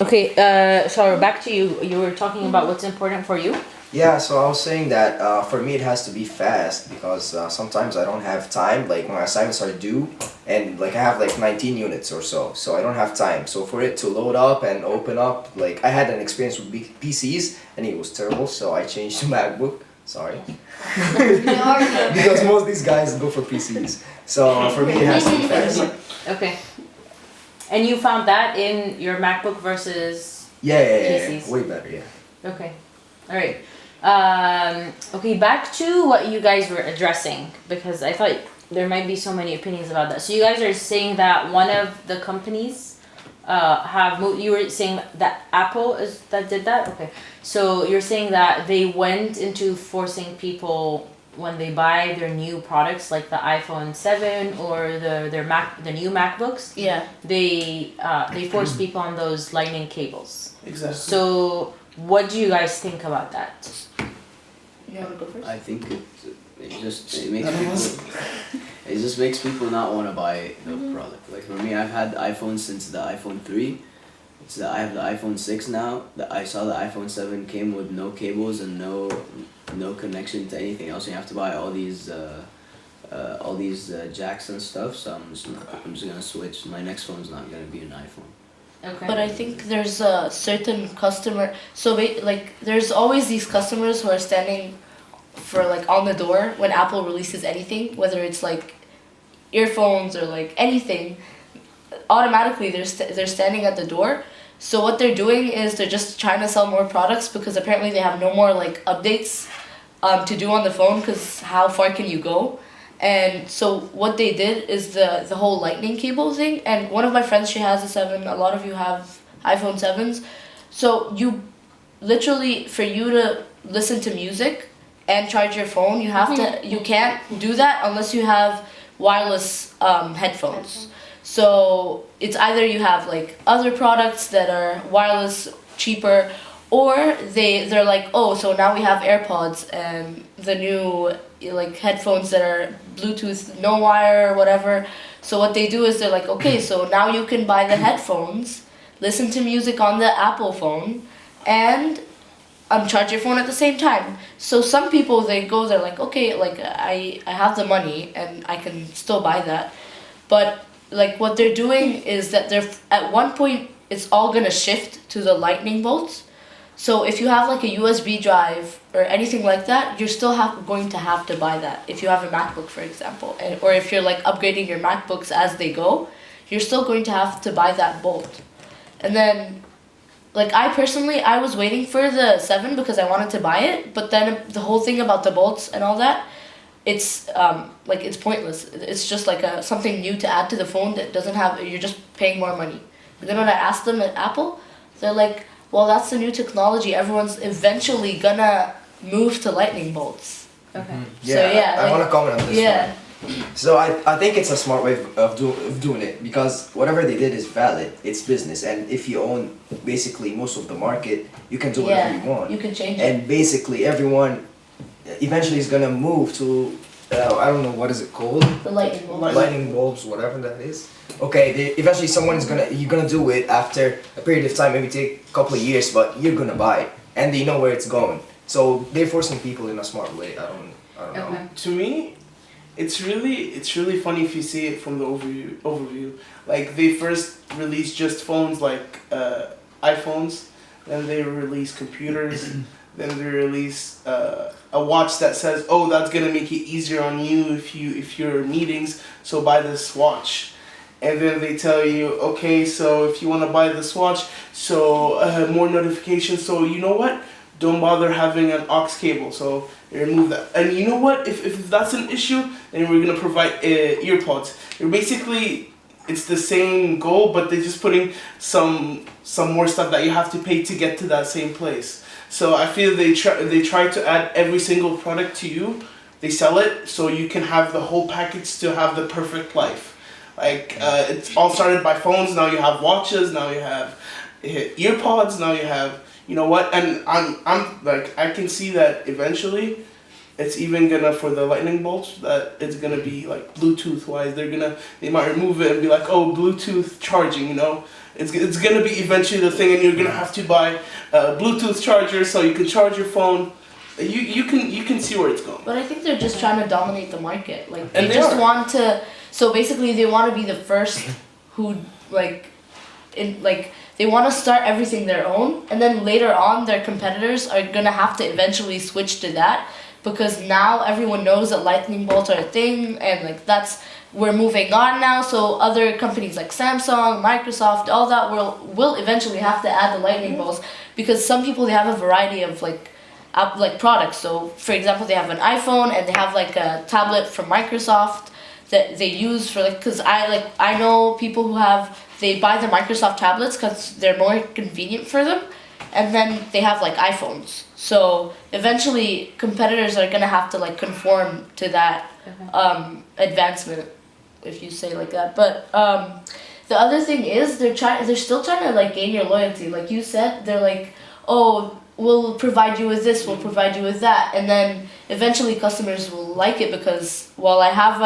Okay, so back to you. You were talking about what's important for you. Yeah, so I was saying that for me it has to be fast because sometimes I don't have time. Like my assignments are due, and like I have like 19 units or so I don't have time. So for it to load up and open up, like I had an experience with PCs and it was terrible. So I changed to MacBook. Sorry, because most of these guys go for PCs. So for me it has to be fast. Okay. And you found that in your MacBook versus Yeah, PCs? way better. Yeah. Okay. All right. Okay, back to what you guys were addressing because I thought there might be so many opinions about that. So you guys are saying that one of the companies have moved. You were saying that Apple is that did that. Okay. So you're saying that they went into forcing people when they buy their new products like the iPhone 7 or the new MacBooks. Yeah. They force people on those lightning cables. Exactly. So what do you guys think about that? You want to go first? I think it just makes people not want to buy the product. Like for me, I've had iPhone since the iPhone 3. I have the iPhone 6 now. I saw the iPhone 7 came with no cables and no connection to anything else. You have to buy all these jacks and stuff. So I'm just gonna switch. My next phone's not gonna be an iPhone. Okay. But I think there's a certain customer. So like, there's always these customers who are standing for like on the door when Apple releases anything, whether it's like earphones or like anything. Automatically, they're standing at the door. So what they're doing is they're just trying to sell more products because apparently they have no more like updates to do on the phone because how far can you go? And so what they did is the whole lightning cable thing. And one of my friends, she has a 7. A lot of you have iPhone 7s. So you literally, for you to listen to music and charge your phone, you can't do that unless you have wireless headphones. So it's either you have like other products that are wireless, cheaper, or they're like, oh, so now we have AirPods and the new like headphones that are Bluetooth, no wire or whatever. So what they do is they're like, okay, so now you can buy the headphones, listen to music on the Apple phone, and charge your phone at the same time. So some people they're like, okay, like I have the money and I can still buy that, but like what they're doing is that they're at one point it's all gonna shift to the lightning bolts. So if you have like a USB drive or anything like that, you're still going to have to buy that. If you have a MacBook, for example, or if you're like upgrading your MacBooks as they go, you're still going to have to buy that bolt. And then, like I personally, I was waiting for the 7 because I wanted to buy it, but then the whole thing about the bolts and all that, it's like it's pointless. It's just like something new to add to the phone that doesn't have. You're just paying more money. And then when I asked them at Apple, they're like, well, that's the new technology. Everyone's eventually gonna move to lightning bolts. Okay. Yeah, So, yeah, I like- want to comment on this Yeah. one. So I think it's a smart way of doing it because whatever they did is valid. It's business, and if you own basically most of the market, you can do whatever you want. You can change it. And basically everyone eventually is gonna move to I don't know what is it called, The lightning bolt. lightning bulbs, whatever that is. Okay, eventually you're gonna do it after a period of time, maybe take a couple of years, but you're gonna buy it, and they know where it's going. So they're forcing people in a smart way. I don't know. Okay. To me, it's really funny if you see it from the overview. Like they first released just phones like iPhones, then they release computers, then they release a watch that says, oh, that's gonna make it easier on you if you're in meetings, so buy this watch. And then they tell you, okay, so if you want to buy this watch, so more notifications. So you know what? Don't bother having an aux cable. So they remove that. And you know what? If that's an issue, then we're gonna provide earpods. You're basically, it's the same goal, but they're just putting some more stuff that you have to pay to get to that same place. So I feel they try to add every single product to you. They sell it so you can have the whole package to have the perfect life. Like it's all started by phones. Now you have watches. Now you have earpods. Now you have, you know what? And I'm like, I can see that eventually It's even gonna for the lightning bolts that it's gonna be like Bluetooth wise. They might remove it and be like, oh, Bluetooth charging. You know, it's gonna be eventually the thing, and you're gonna have to buy a Bluetooth charger so you can charge your phone. You can see where it's going. But I think they're just trying to dominate the market. Like And they they just are. want to. So basically, they want to be the first who they want to start everything their own, and then later on, their competitors are gonna have to eventually switch to that because now everyone knows that lightning bolts are a thing, and like we're moving on now. So other companies like Samsung, Microsoft, all that will eventually have to add the lightning bolts because some people they have a variety of like products. So for example, they have an iPhone and they have like a tablet from Microsoft that they use for like because I know people who they buy the Microsoft tablets because they're more convenient for them, and then they have like iPhones. So eventually, competitors are gonna have to like conform to that advancement, if you say like that. But the other thing is they're still trying to like gain your loyalty. Like you said, they're like, oh, we'll provide you with this, we'll provide you with that, and then eventually customers will like it because well, I have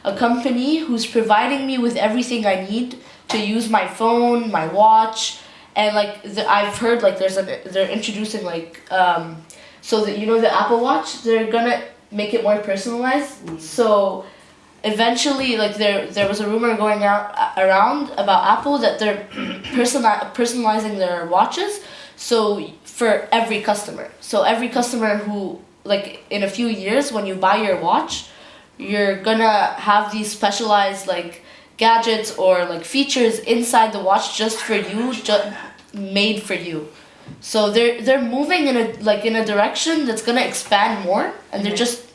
a company who's providing me with everything I need to use my phone, my watch, and like I've heard like they're introducing like so that you know the Apple Watch, they're gonna make it more personalized. So eventually, like there was a rumor going around about Apple that they're personalizing their watches. So for every customer, who like in a few years when you buy your watch, you're gonna have these specialized like gadgets or like features inside the watch just for you, made for you. So they're moving in a direction that's gonna expand more, and they're just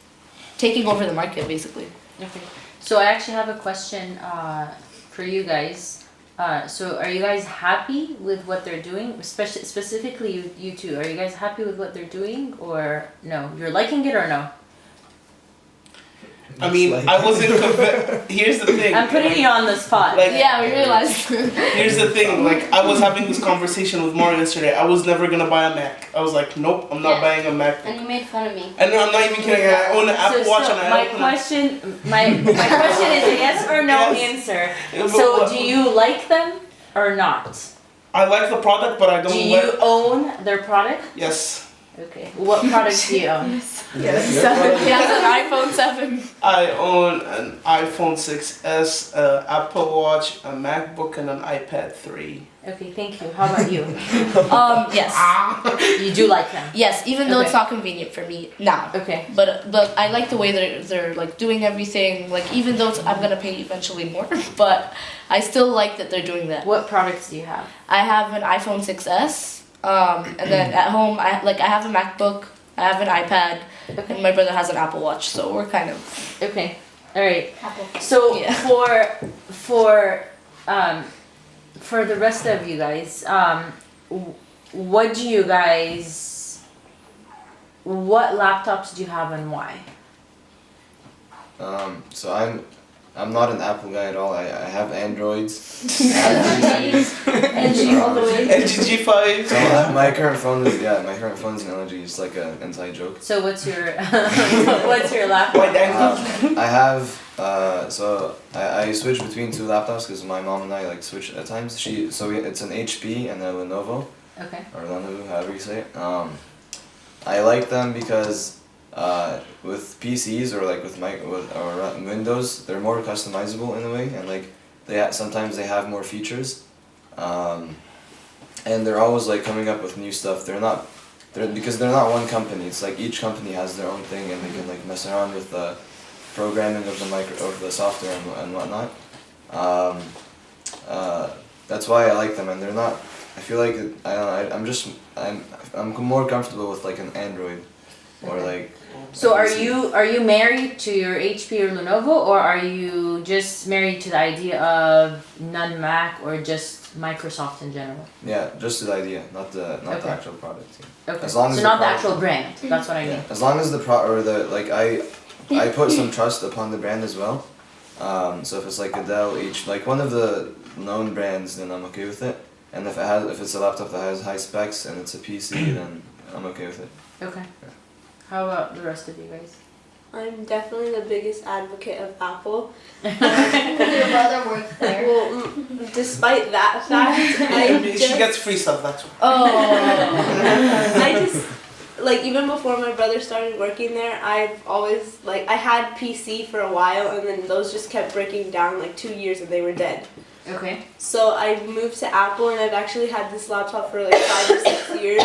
taking over the market basically. Okay. So I actually have a question for you guys. So are you guys happy with what they're doing? Specifically you two. Are you guys happy with what they're doing or no? You're liking it or no? I mean, I wasn't convinced. Here's the thing. I'm putting you on the spot. Like, Yeah, we realized. Here's the thing. Like, I was having this conversation with Mario yesterday. I was never gonna buy a Mac. I was like, nope, I'm not Yeah. buying a Mac. And you made fun of me. And I'm not even kidding. I own an Apple Watch and I my own question is a yes or no Yes. answer. But So what- do you like them or not? I like the product, but I don't Do like. you own their product? Yes, Okay. What product do you own? Yes. He has an iPhone 7. I own an iPhone 6s, an Apple Watch, a MacBook, and an iPad 3. Okay, thank you. How about you? Yes. You do like them. Yes, even though it's Okay. not convenient for me now. Okay. But I like the way they're like doing everything. Like even though I'm gonna pay eventually more, but I still like that they're doing that. What products do you have? I have an iPhone 6s, and then at home I have a MacBook, I have an iPad, and my brother has an Apple Watch. So we're kind of Okay. All right. Apple. So Yeah. for the rest of you guys, what laptops do you have and why? So I'm not an Apple guy at all. I have Androids. I have LG all the way. LG G5. So my current phone is an LG. It's like an inside joke. So what's your laptop? White angle. I have so I switch between two laptops because my mom and I like switch at times. It's an HP and a Lenovo Okay. or Lenovo, however you say it. I like them because with PCs or like with Windows, they're more customizable in a way, and like sometimes they have more features, and they're always like coming up with new stuff. Because they're not one company. It's like each company has their own thing, and they can like mess around with the programming of the software and whatnot. That's why I like them, and they're not. I feel like I'm more comfortable with like an Android, or like. So are you married to your HP or Lenovo, or are you just married to the idea of none Mac or just Microsoft in general? Yeah, just the idea, not the Okay. actual product. Yeah. Okay. As long as so the not the product- actual brand. That's what I mean. Yeah, as long as I put some trust upon the brand as well. So if it's like a Dell, like one of the known brands, then I'm okay with it. And if it's a laptop that has high specs and it's a PC, then I'm okay with it. Okay. How about the rest of you guys? I'm definitely the biggest advocate of Apple. Your brother works there. Well, despite that fact, She gets free stuff. That's why. Oh. I just like even before my brother started working there, I've always like I had PC for a while, and then those just kept breaking down like 2 years and they were dead. Okay. So I moved to Apple, and I've actually had this laptop for like 5 or 6 years.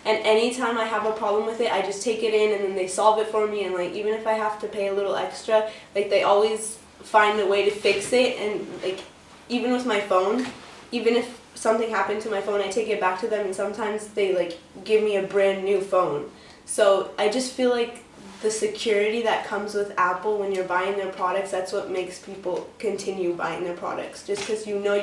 And anytime I have a problem with it, I just take it in, and then they solve it for me. And like even if I have to pay a little extra, like they always find a way to fix it. And like even with my phone, even if something happened to my phone, I take it back to them, and sometimes they like give me a brand new phone. So I just feel like the security that comes with Apple when you're buying their products, that's what makes people continue buying their products, just because you know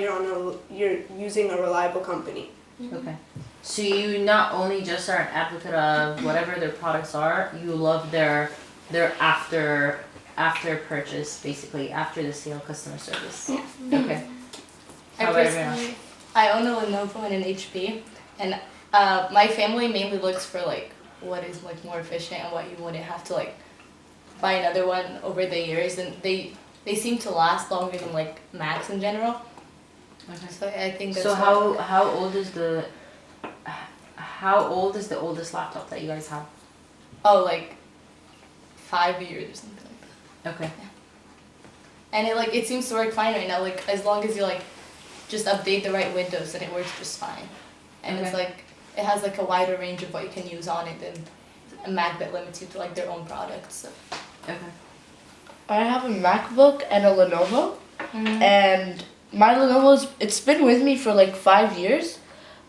you're using a reliable company. Okay. So you not only just are an advocate of whatever their products are, you love their after purchase, basically after the sale customer service. Yeah. Okay. I How about everyone else? personally, I own a Lenovo and an HP, and my family mainly looks for like what is like more efficient and what you wouldn't have to like buy another one over the years, and they seem to last longer than like Macs in general. Okay. So I think that's So why- how old is the oldest laptop that you guys have? oh like 5 years or something like that. Okay. And it seems to work fine right now. Like as long as you like just update the right Windows, then it works just fine. And it's Okay. like it has like a wider range of what you can use on it than a Mac that limits you to like their own products. So. Okay. Mm-hmm. I have a MacBook and a Lenovo, and my Lenovo's it's been with me for like 5 years,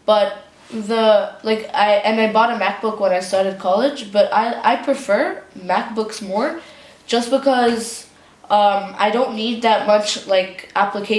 but I bought a MacBook when I started college, but I prefer MacBooks more, just because I don't need that much like application.